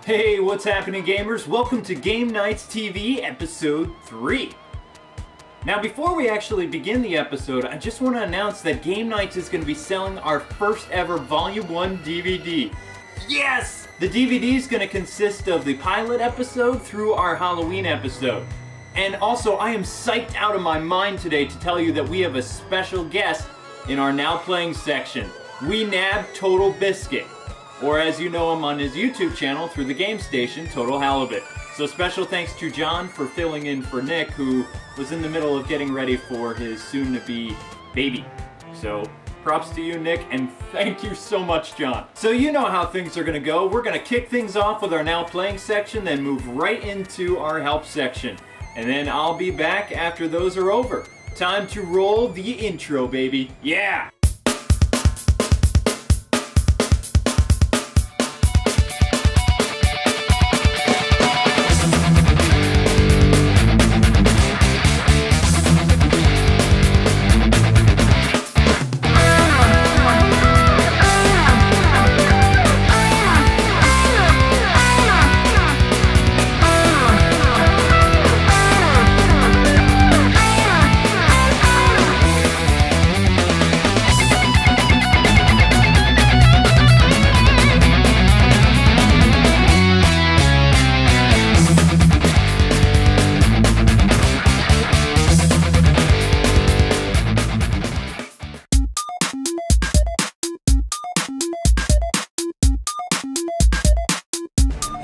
Hey, what's happening, gamers? Welcome to Game Nights TV Episode 3. Now, before we actually begin the episode, I just want to announce that Game Nights is going to be selling our first ever Volume 1 DVD. Yes! The DVD is going to consist of the pilot episode through our Halloween episode. And also, I am psyched out of my mind today to tell you that we have a special guest in our Now Playing section. We nabbed TotalBiscuit, or as you know him on his YouTube channel through the game station, Total Halibut. So special thanks to John for filling in for Nick, who was in the middle of getting ready for his soon-to-be baby. So props to you, Nick, and thank you so much, John. So you know how things are going to go. We're going to kick things off with our Now Playing section, then move right into our Help section. And then I'll be back after those are over. Time to roll the intro, baby. Yeah!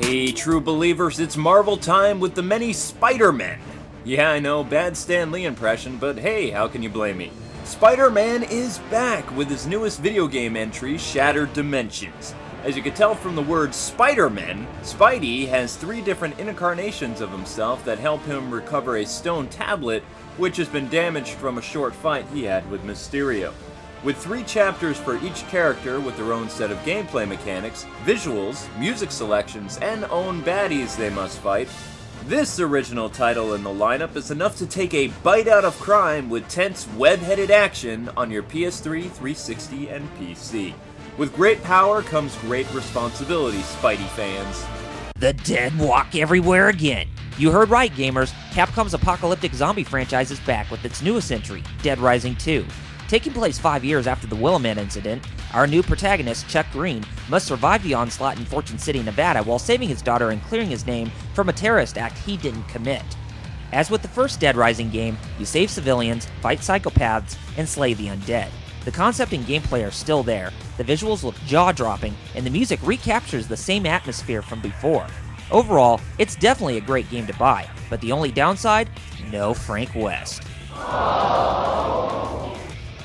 Hey, true believers, it's Marvel time with the many Spider-Men. Yeah, I know, bad Stan Lee impression, but hey, how can you blame me? Spider-Man is back with his newest video game entry, Shattered Dimensions. As you can tell from the word Spider-Man, Spidey has 3 different incarnations of himself that help him recover a stone tablet, which has been damaged from a short fight he had with Mysterio. With 3 chapters for each character with their own set of gameplay mechanics, visuals, music selections, and own baddies they must fight, this original title in the lineup is enough to take a bite out of crime with tense web-headed action on your PS3, 360, and PC. With great power comes great responsibility, Spidey fans. The dead walk everywhere again. You heard right, gamers. Capcom's apocalyptic zombie franchise is back with its newest entry, Dead Rising 2. Taking place 5 years after the Willamette incident, our new protagonist, Chuck Green, must survive the onslaught in Fortune City, Nevada while saving his daughter and clearing his name from a terrorist act he didn't commit. As with the first Dead Rising game, you save civilians, fight psychopaths, and slay the undead. The concept and gameplay are still there, the visuals look jaw-dropping, and the music recaptures the same atmosphere from before. Overall, it's definitely a great game to buy, but the only downside? No Frank West.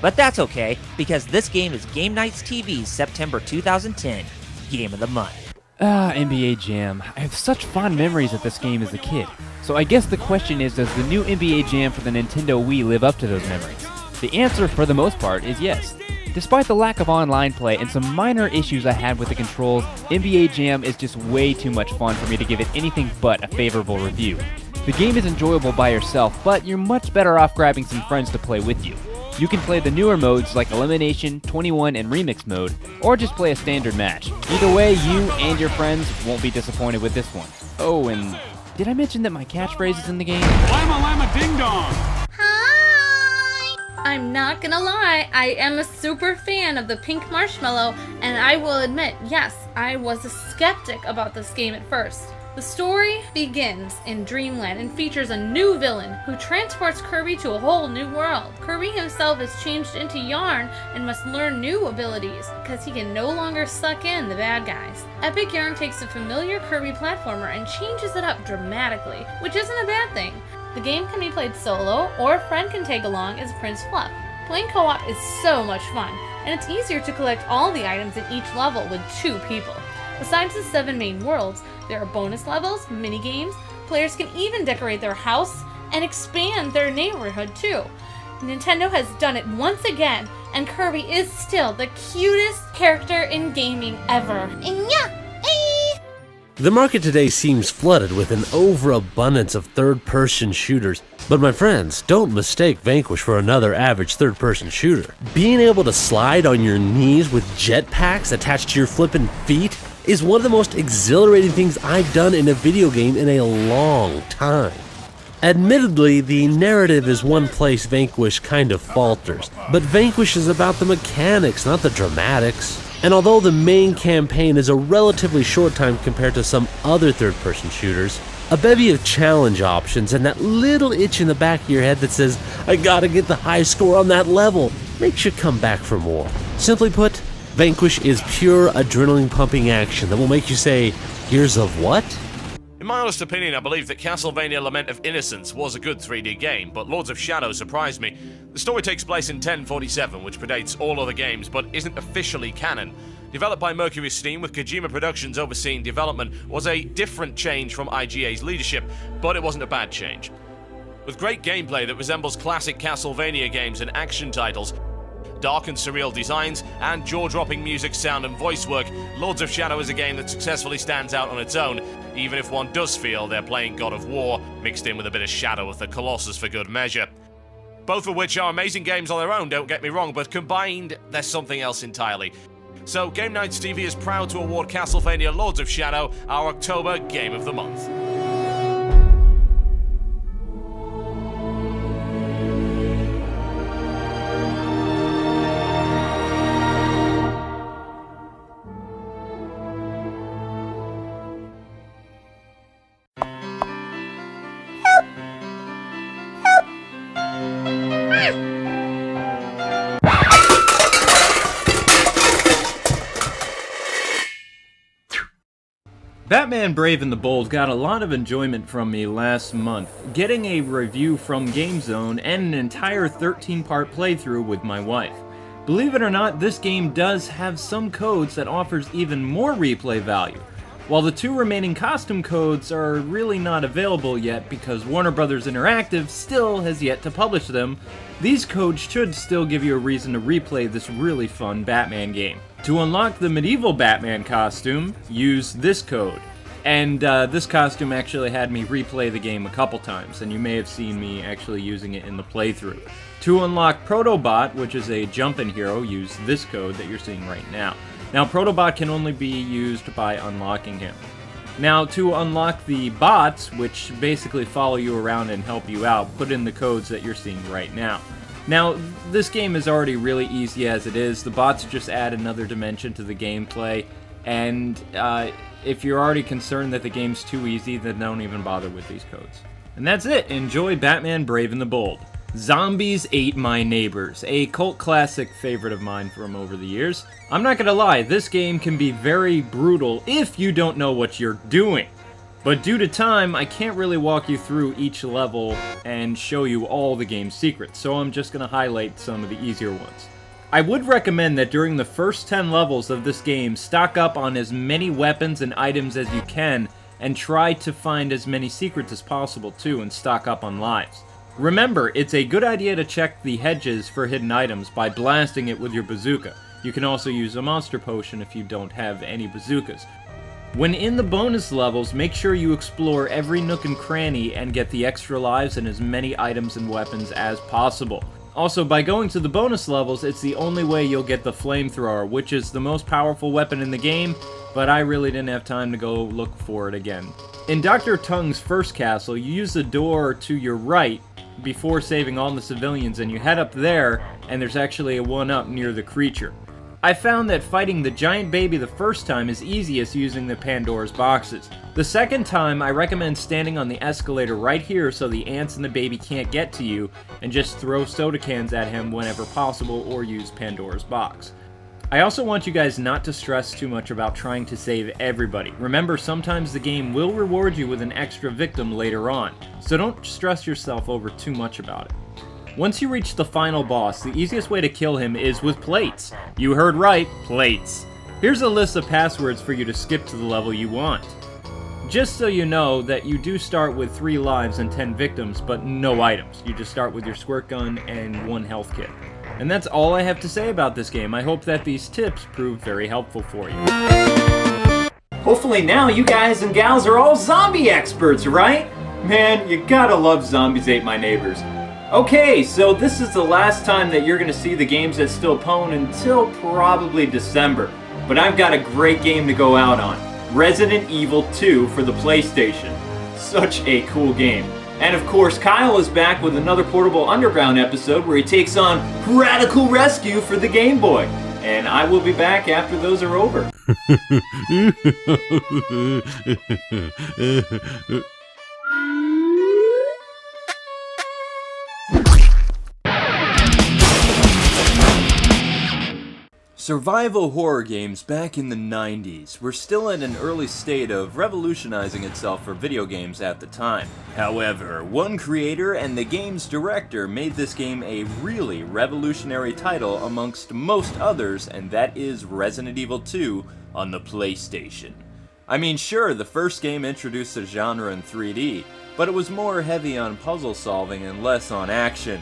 But that's okay, because this game is Game Nights TV's September 2010 Game of the Month. NBA Jam. I have such fond memories of this game as a kid. So I guess the question is, does the new NBA Jam for the Nintendo Wii live up to those memories? The answer, for the most part, is yes. Despite the lack of online play and some minor issues I had with the controls, NBA Jam is just way too much fun for me to give it anything but a favorable review. The game is enjoyable by yourself, but you're much better off grabbing some friends to play with you. You can play the newer modes like Elimination, 21, and Remix mode, or just play a standard match. Either way, you and your friends won't be disappointed with this one. Oh, and did I mention that my catchphrase is in the game? Lama Lama Ding Dong! Hi! I'm not gonna lie, I am a super fan of the pink marshmallow, and I will admit, yes, I was a skeptic about this game at first. The story begins in Dreamland and features a new villain who transports Kirby to a whole new world. Kirby himself is changed into Yarn and must learn new abilities because he can no longer suck in the bad guys. Epic Yarn takes a familiar Kirby platformer and changes it up dramatically, which isn't a bad thing. The game can be played solo, or a friend can tag along as Prince Fluff. Playing co-op is so much fun, and it's easier to collect all the items in each level with 2 people. Besides the 7 main worlds, there are bonus levels, mini-games, players can even decorate their house and expand their neighborhood too. Nintendo has done it once again, and Kirby is still the cutest character in gaming ever. The market today seems flooded with an overabundance of third-person shooters, but my friends, don't mistake Vanquish for another average third-person shooter. Being able to slide on your knees with jetpacks attached to your flippin' feet is one of the most exhilarating things I've done in a video game in a long time. Admittedly, the narrative is one place Vanquish kind of falters, but Vanquish is about the mechanics, not the dramatics. And although the main campaign is a relatively short time compared to some other third-person shooters, a bevy of challenge options and that little itch in the back of your head that says, I gotta get the high score on that level, makes you come back for more. Simply put, Vanquish is pure adrenaline-pumping action that will make you say, here's of what? In my honest opinion, I believe that Castlevania Lament of Innocence was a good 3D game, but Lords of Shadow surprised me. The story takes place in 1047, which predates all other games, but isn't officially canon. Developed by Mercury Steam, with Kojima Productions overseeing development, was a different change from IGA's leadership, but it wasn't a bad change. With great gameplay that resembles classic Castlevania games and action titles, dark and surreal designs, and jaw-dropping music, sound, and voice work, Lords of Shadow is a game that successfully stands out on its own, even if one does feel they're playing God of War, mixed in with a bit of Shadow of the Colossus for good measure. Both of which are amazing games on their own, don't get me wrong, but combined, they're something else entirely. So Game Nights TV is proud to award Castlevania Lords of Shadow our October Game of the Month. Batman Brave and the Bold got a lot of enjoyment from me last month, getting a review from GameZone and an entire 13-part playthrough with my wife. Believe it or not, this game does have some codes that offers even more replay value. While the 2 remaining costume codes are really not available yet because Warner Bros. Interactive still has yet to publish them, these codes should still give you a reason to replay this really fun Batman game. To unlock the medieval Batman costume, use this code. And this costume actually had me replay the game a couple times, and you may have seen me actually using it in the playthrough. To unlock Protobot, which is a jump-in hero, use this code that you're seeing right now. Now, Protobot can only be used by unlocking him. Now, to unlock the bots, which basically follow you around and help you out, put in the codes that you're seeing right now. Now, this game is already really easy as it is. The bots just add another dimension to the gameplay, and if you're already concerned that the game's too easy, then don't even bother with these codes. And that's it. Enjoy Batman Brave and the Bold. Zombies Ate My Neighbors, a cult classic favorite of mine from over the years. I'm not gonna lie, this game can be very brutal if you don't know what you're doing. But due to time, I can't really walk you through each level and show you all the game's secrets, so I'm just gonna highlight some of the easier ones. I would recommend that during the first 10 levels of this game, stock up on as many weapons and items as you can, and try to find as many secrets as possible too, and stock up on lives. Remember, it's a good idea to check the hedges for hidden items by blasting it with your bazooka. You can also use a monster potion if you don't have any bazookas. When in the bonus levels, make sure you explore every nook and cranny and get the extra lives and as many items and weapons as possible. Also, by going to the bonus levels, it's the only way you'll get the flamethrower, which is the most powerful weapon in the game, but I really didn't have time to go look for it again. In Dr. Tung's first castle, you use the door to your right before saving all the civilians, and you head up there, and there's actually a 1-up near the creature. I found that fighting the giant baby the first time is easiest using the Pandora's boxes. The second time, I recommend standing on the escalator right here so the ants and the baby can't get to you, and just throw soda cans at him whenever possible or use Pandora's box. I also want you guys not to stress too much about trying to save everybody. Remember, sometimes the game will reward you with an extra victim later on, so don't stress yourself over too much about it. Once you reach the final boss, the easiest way to kill him is with plates. You heard right, plates. Here's a list of passwords for you to skip to the level you want. Just so you know that you do start with 3 lives and 10 victims, but no items. You just start with your squirt gun and 1 health kit. And that's all I have to say about this game. I hope that these tips prove very helpful for you. Hopefully now you guys and gals are all zombie experts, right? Man, you gotta love Zombies Ate My Neighbors. Okay, so this is the last time that you're gonna see the games that still pwn until probably December. But I've got a great game to go out on. Resident Evil 2 for the PlayStation. Such a cool game. And of course, Kyle is back with another Portable Underground episode where he takes on Radical Rescue for the Game Boy. And I will be back after those are over. Survival horror games back in the 90s were still in an early state of revolutionizing itself for video games at the time. However, one creator and the game's director made this game a really revolutionary title amongst most others, and that is Resident Evil 2 on the PlayStation. I mean, sure, the first game introduced the genre in 3D, but it was more heavy on puzzle solving and less on action.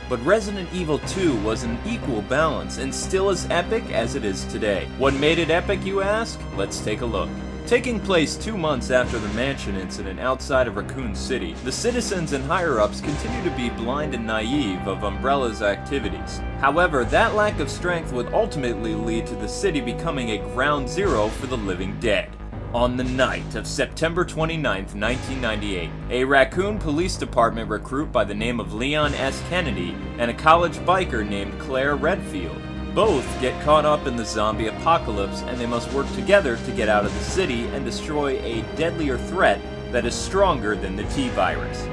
But Resident Evil 2 was an equal balance and still as epic as it is today. What made it epic, you ask? Let's take a look. Taking place 2 months after the mansion incident outside of Raccoon City, the citizens and higher-ups continue to be blind and naive of Umbrella's activities. However, that lack of strength would ultimately lead to the city becoming a ground zero for the living dead. On the night of September 29th, 1998, a Raccoon Police Department recruit by the name of Leon S. Kennedy and a college biker named Claire Redfield both get caught up in the zombie apocalypse, and they must work together to get out of the city and destroy a deadlier threat that is stronger than the T-Virus.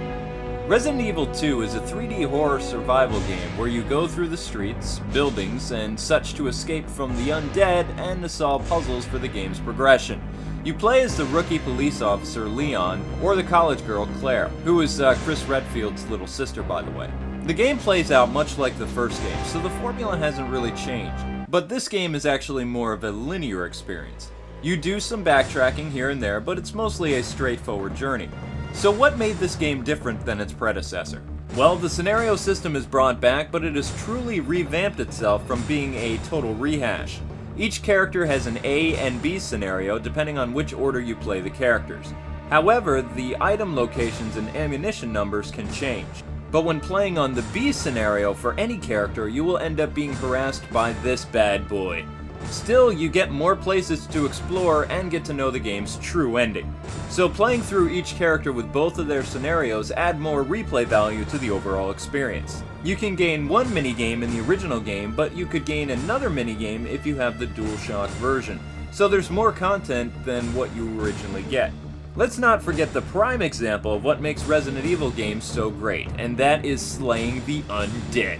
Resident Evil 2 is a 3D horror survival game where you go through the streets, buildings, and such to escape from the undead and to solve puzzles for the game's progression. You play as the rookie police officer Leon, or the college girl Claire, who is Chris Redfield's little sister, by the way. The game plays out much like the first game, so the formula hasn't really changed. But this game is actually more of a linear experience. You do some backtracking here and there, but it's mostly a straightforward journey. So what made this game different than its predecessor? Well, the scenario system is brought back, but it has truly revamped itself from being a total rehash. Each character has an A and B scenario depending on which order you play the characters. However, the item locations and ammunition numbers can change. But when playing on the B scenario for any character, you will end up being harassed by this bad boy. Still, you get more places to explore and get to know the game's true ending. So playing through each character with both of their scenarios add more replay value to the overall experience. You can gain one minigame in the original game, but you could gain another minigame if you have the DualShock version. So there's more content than what you originally get. Let's not forget the prime example of what makes Resident Evil games so great, and that is slaying the undead.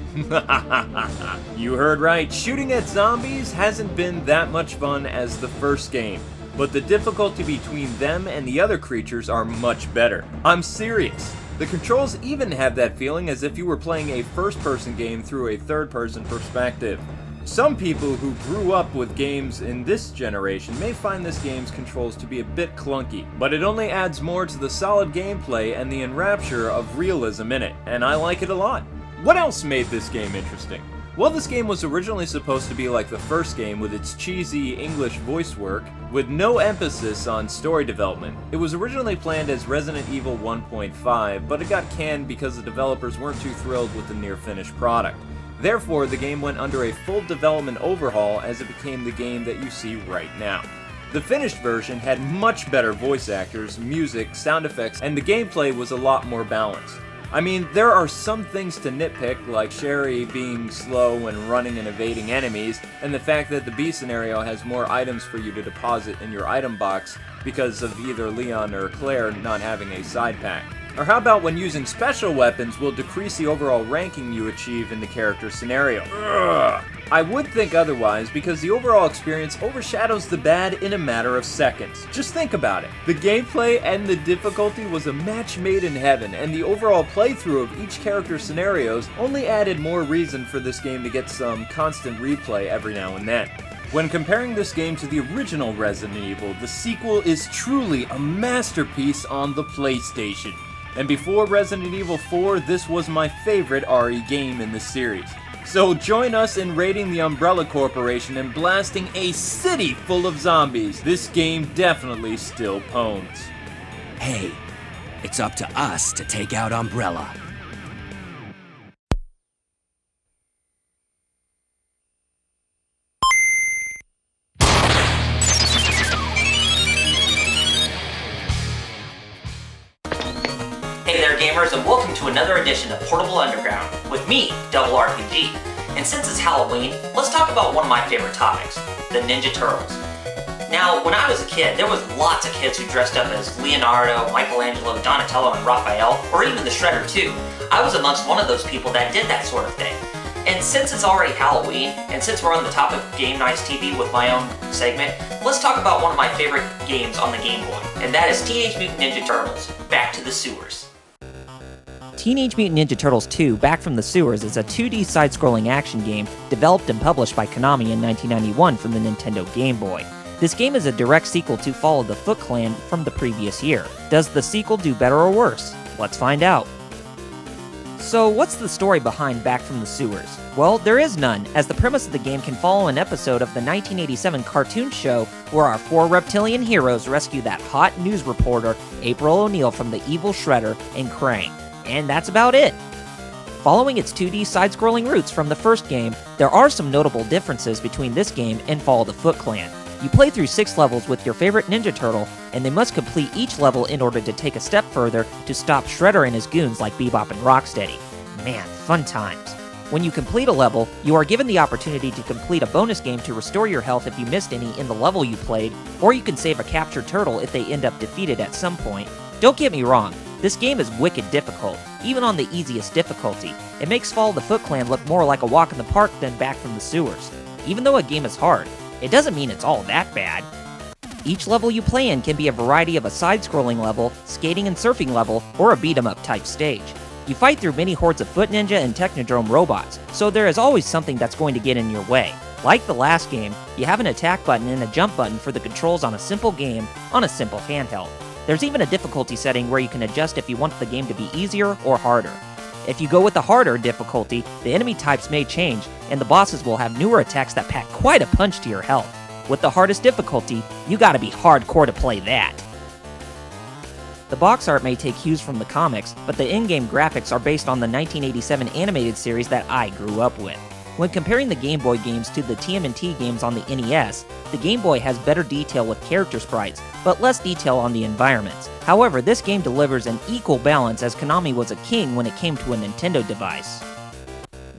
You heard right, shooting at zombies hasn't been that much fun as the first game, but the difficulty between them and the other creatures are much better. I'm serious. The controls even have that feeling as if you were playing a first-person game through a third-person perspective. Some people who grew up with games in this generation may find this game's controls to be a bit clunky, but it only adds more to the solid gameplay and the enrapture of realism in it, and I like it a lot. What else made this game interesting? Well, this game was originally supposed to be like the first game with its cheesy English voice work, with no emphasis on story development. It was originally planned as Resident Evil 1.5, but it got canned because the developers weren't too thrilled with the near-finished product. Therefore, the game went under a full development overhaul as it became the game that you see right now. The finished version had much better voice actors, music, sound effects, and the gameplay was a lot more balanced. I mean, there are some things to nitpick, like Sherry being slow and running and evading enemies, and the fact that the B scenario has more items for you to deposit in your item box because of either Leon or Claire not having a side pack. Or how about when using special weapons will decrease the overall ranking you achieve in the character scenario? Ugh. I would think otherwise because the overall experience overshadows the bad in a matter of seconds. Just think about it. The gameplay and the difficulty was a match made in heaven, and the overall playthrough of each character's scenarios only added more reason for this game to get some constant replay every now and then. When comparing this game to the original Resident Evil, the sequel is truly a masterpiece on the PlayStation. And before Resident Evil 4, this was my favorite RE game in the series. So join us in raiding the Umbrella Corporation and blasting a city full of zombies. This game definitely still pwns. Hey, it's up to us to take out Umbrella. Hey there gamers, and welcome to another edition of Portable Underground, with me, Double RPG. And since it's Halloween, let's talk about one of my favorite topics, the Ninja Turtles. Now, when I was a kid, there was lots of kids who dressed up as Leonardo, Michelangelo, Donatello, and Raphael, or even the Shredder too. I was amongst one of those people that did that sort of thing. And since it's already Halloween, and since we're on the topic of Game Nights TV with my own segment, let's talk about one of my favorite games on the Game Boy, and that is Teenage Mutant Ninja Turtles, Back to the Sewers. Teenage Mutant Ninja Turtles 2 Back from the Sewers is a 2D side-scrolling action game developed and published by Konami in 1991 for the Nintendo Game Boy. This game is a direct sequel to Fall of the Foot Clan from the previous year. Does the sequel do better or worse? Let's find out. So what's the story behind Back from the Sewers? Well, there is none, as the premise of the game can follow an episode of the 1987 cartoon show where our four reptilian heroes rescue that hot news reporter, April O'Neil, from the evil Shredder and Krang. And that's about it. Following its 2D side-scrolling roots from the first game, there are some notable differences between this game and Fall of the Foot Clan. You play through 6 levels with your favorite Ninja Turtle, and they must complete each level in order to take a step further to stop Shredder and his goons like Bebop and Rocksteady. Man, fun times. When you complete a level, you are given the opportunity to complete a bonus game to restore your health if you missed any in the level you played, or you can save a captured turtle if they end up defeated at some point. Don't get me wrong, this game is wicked difficult, even on the easiest difficulty. It makes Fall of the Foot Clan look more like a walk in the park than Back from the Sewers. Even though a game is hard, it doesn't mean it's all that bad. Each level you play in can be a variety of a side-scrolling level, skating and surfing level, or a beat-em-up type stage. You fight through many hordes of Foot Ninja and Technodrome robots, so there is always something that's going to get in your way. Like the last game, you have an attack button and a jump button for the controls on a simple game on a simple handheld. There's even a difficulty setting where you can adjust if you want the game to be easier or harder. If you go with the harder difficulty, the enemy types may change, and the bosses will have newer attacks that pack quite a punch to your health. With the hardest difficulty, you gotta be hardcore to play that. The box art may take cues from the comics, but the in-game graphics are based on the 1987 animated series that I grew up with. When comparing the Game Boy games to the TMNT games on the NES, the Game Boy has better detail with character sprites, but less detail on the environments. However, this game delivers an equal balance as Konami was a king when it came to a Nintendo device.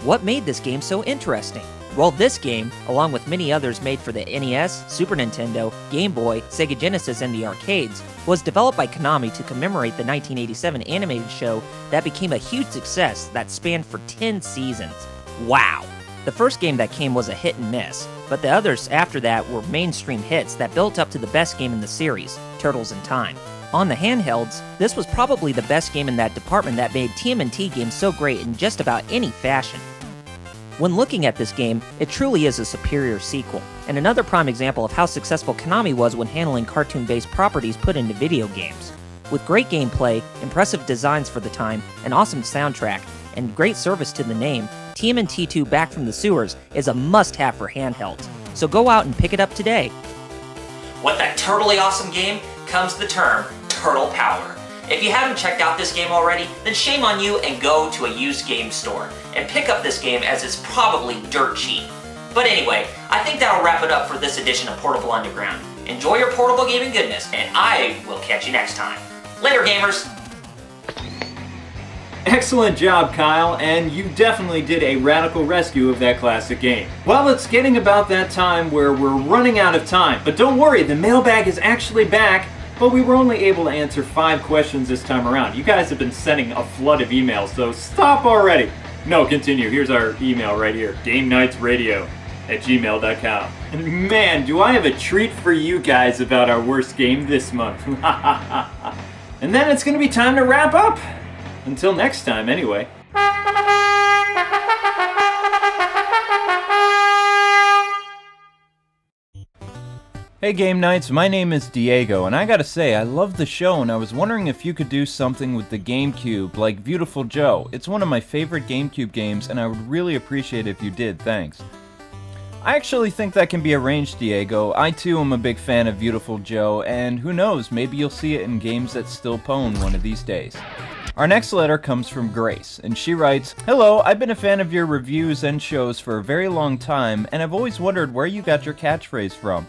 What made this game so interesting? Well, this game, along with many others made for the NES, Super Nintendo, Game Boy, Sega Genesis, and the arcades, was developed by Konami to commemorate the 1987 animated show that became a huge success that spanned for 10 seasons. Wow! The first game that came was a hit and miss, but the others after that were mainstream hits that built up to the best game in the series, Turtles in Time. On the handhelds, this was probably the best game in that department that made TMNT games so great in just about any fashion. When looking at this game, it truly is a superior sequel, and another prime example of how successful Konami was when handling cartoon-based properties put into video games. With great gameplay, impressive designs for the time, an awesome soundtrack, and great service to the name, TMNT 2 Back from the Sewers is a must-have for handhelds, so go out and pick it up today. With that totally awesome game comes the term Turtle Power. If you haven't checked out this game already, then shame on you and go to a used game store and pick up this game as it's probably dirt cheap. But anyway, I think that'll wrap it up for this edition of Portable Underground. Enjoy your portable gaming goodness, and I will catch you next time. Later, gamers! Excellent job, Kyle, and you definitely did a radical rescue of that classic game. Well, it's getting about that time where we're running out of time, but don't worry, the mailbag is actually back, but we were only able to answer 5 questions this time around. You guys have been sending a flood of emails, so stop already. No, continue. Here's our email right here, GameNightsRadio@gmail.com. And man, do I have a treat for you guys about our worst game this month. And then it's going to be time to wrap up. Until next time, anyway. Hey Game Nights, my name is Diego, and I gotta say, I love the show, and I was wondering if you could do something with the GameCube, like Beautiful Joe. It's one of my favorite GameCube games, and I would really appreciate it if you did, thanks. I actually think that can be arranged, Diego. I too am a big fan of Beautiful Joe, and who knows, maybe you'll see it in games that still pwn one of these days. Our next letter comes from Grace, and she writes, "Hello, I've been a fan of your reviews and shows for a very long time, and I've always wondered where you got your catchphrase from."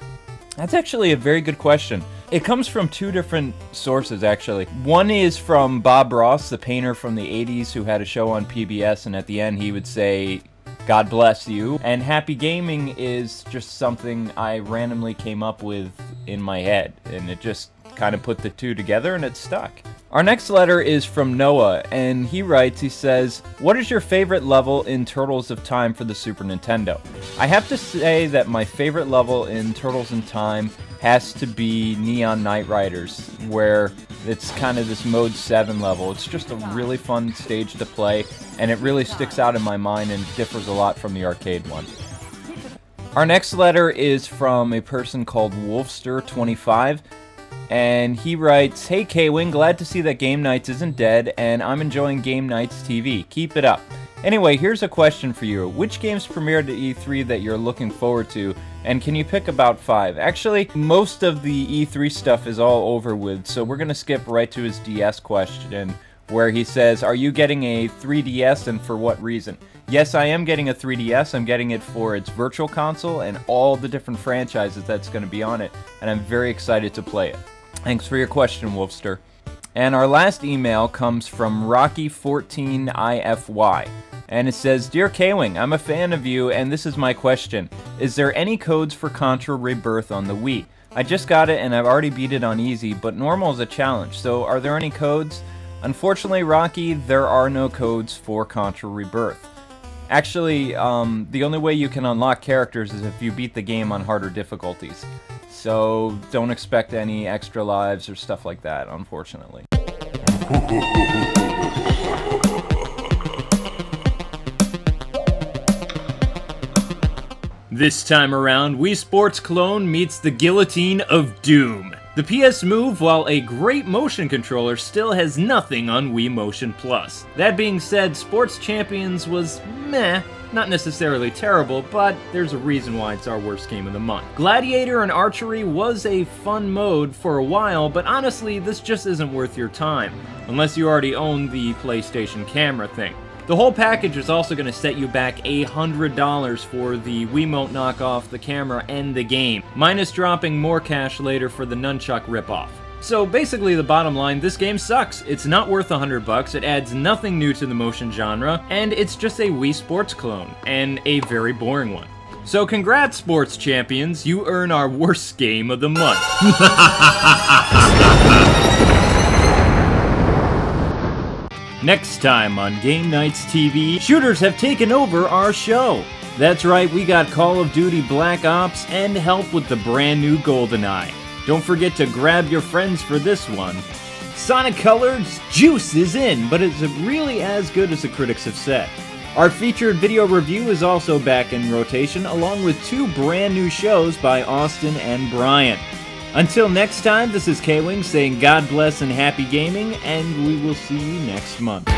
That's actually a very good question. It comes from two different sources, actually. One is from Bob Ross, the painter from the 80s who had a show on PBS, and at the end he would say, "God bless you." And happy gaming is just something I randomly came up with in my head, and it just kind of put the two together and it stuck. Our next letter is from Noah, and he writes, he says, "What is your favorite level in Turtles of Time for the Super Nintendo?" I have to say that my favorite level in Turtles in Time has to be Neon Knight Riders, where it's kind of this Mode 7 level. It's just a really fun stage to play, and it really sticks out in my mind and differs a lot from the arcade one. Our next letter is from a person called Wolfster25, and he writes, "Hey K-Wing, glad to see that Game Nights isn't dead, and I'm enjoying Game Nights TV. Keep it up. Anyway, here's a question for you. Which games premiered at E3 that you're looking forward to, and can you pick about 5? Actually, most of the E3 stuff is all over with, so we're going to skip right to his DS question, where he says, "Are you getting a 3DS, and for what reason?" Yes, I am getting a 3DS. I'm getting it for its virtual console and all the different franchises that's going to be on it, and I'm very excited to play it. Thanks for your question, Wolfster. And our last email comes from Rocky14IFY, and it says, "Dear K-Wing, I'm a fan of you, and this is my question. Is there any codes for Contra Rebirth on the Wii? I just got it, and I've already beat it on easy, but normal is a challenge, so are there any codes?" Unfortunately, Rocky, there are no codes for Contra Rebirth. Actually, the only way you can unlock characters is if you beat the game on harder difficulties. So don't expect any extra lives or stuff like that, unfortunately. This time around, Wii Sports Clone meets the Guillotine of Doom. The PS Move, while a great motion controller, still has nothing on Wii Motion Plus. That being said, Sports Champions was meh. Not necessarily terrible, but there's a reason why it's our worst game of the month. Gladiator and Archery was a fun mode for a while, but honestly, this just isn't worth your time, unless you already own the PlayStation camera thing. The whole package is also going to set you back $100 for the Wiimote knockoff, the camera, and the game, minus dropping more cash later for the Nunchuck ripoff. So basically the bottom line, this game sucks. It's not worth $100, it adds nothing new to the motion genre, and it's just a Wii Sports clone, and a very boring one. So congrats, Sports Champions, you earn our worst game of the month. Next time on Game Nights TV, shooters have taken over our show. That's right, we got Call of Duty Black Ops and help with the brand new GoldenEye. Don't forget to grab your friends for this one. Sonic Colors, Juice is in, but is it really as good as the critics have said? Our featured video review is also back in rotation, along with 2 brand new shows by Austin and Brian. Until next time, this is K-Wing saying God bless and happy gaming, and we will see you next month.